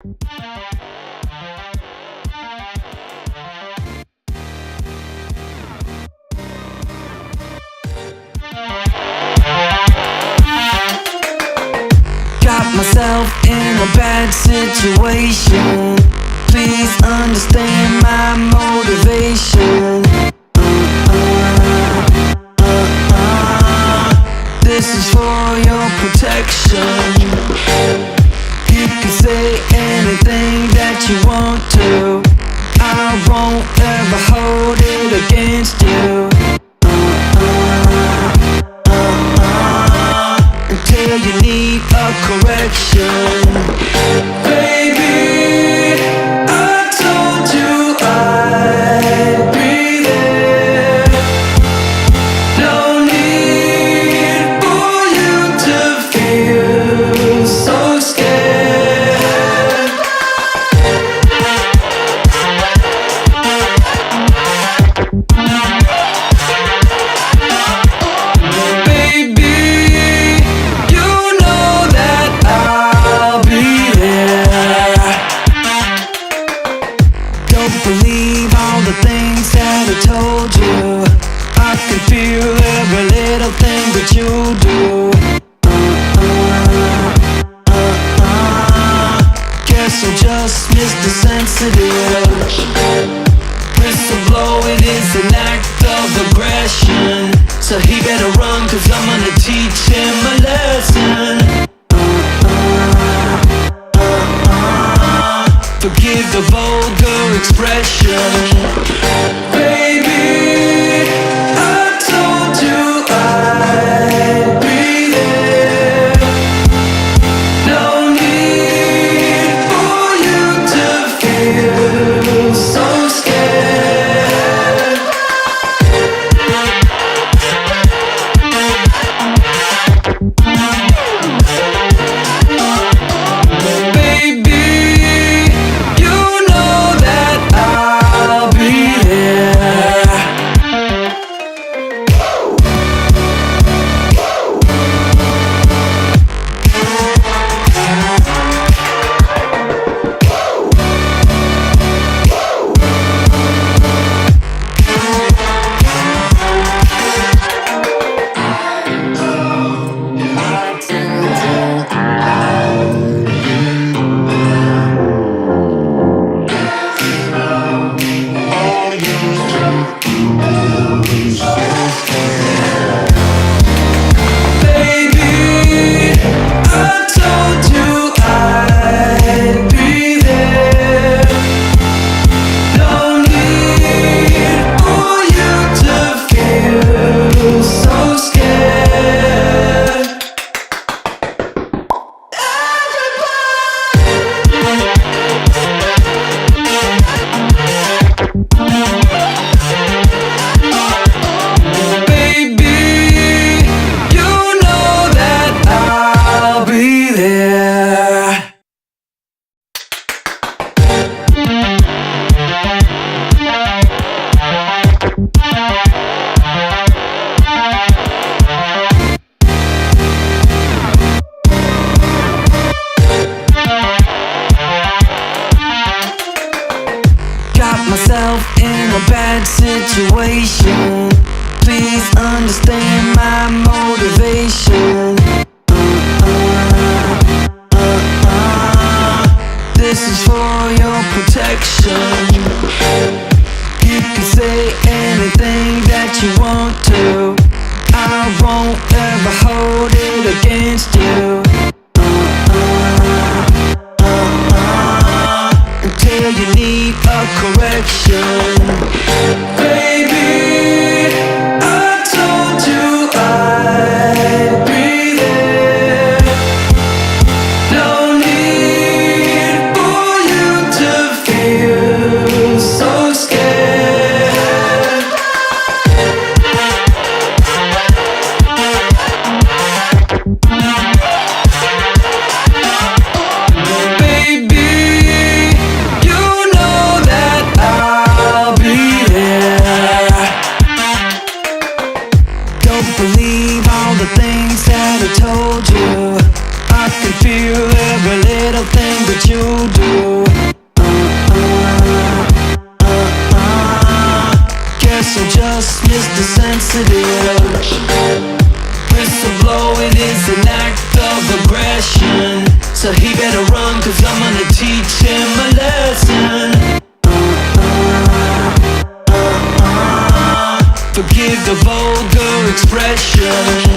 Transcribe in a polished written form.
Got myself in a bad situation. Please understand my motivation. This is for your protection. You can say anything that you want to. I won't ever hold it against you. Until you need a correction. Baby, I told you I'd be there. No need for you to feel so scared. Baby, you know that I'll be there. Don't believe all the things that I told you. I can feel every little thing that you do. Guess I'm just Mr. Sensitive. Whistleblowing is an act of aggression. So he better run, 'cause I'm gonna teach him a lesson. Forgive the vulgar expression. Baby, I told you I'd be there. No need for you to feel so scared. Baby, you know that I'll be there. Baby, I told you I'd be there. No need for you to feel so scared. Baby, you know that I'll be there. Got myself in a bad situation. Please understand my motivation. This is for your protection. You can say anything that you want to. I won't ever hold it against you. Until you need a correction. Baby, I told you I'd be there. No need for you to feel so scared. Baby, you know that I'll aggression. So he better run, cause I'm gonna teach him a lesson. Forgive the vulgar expression.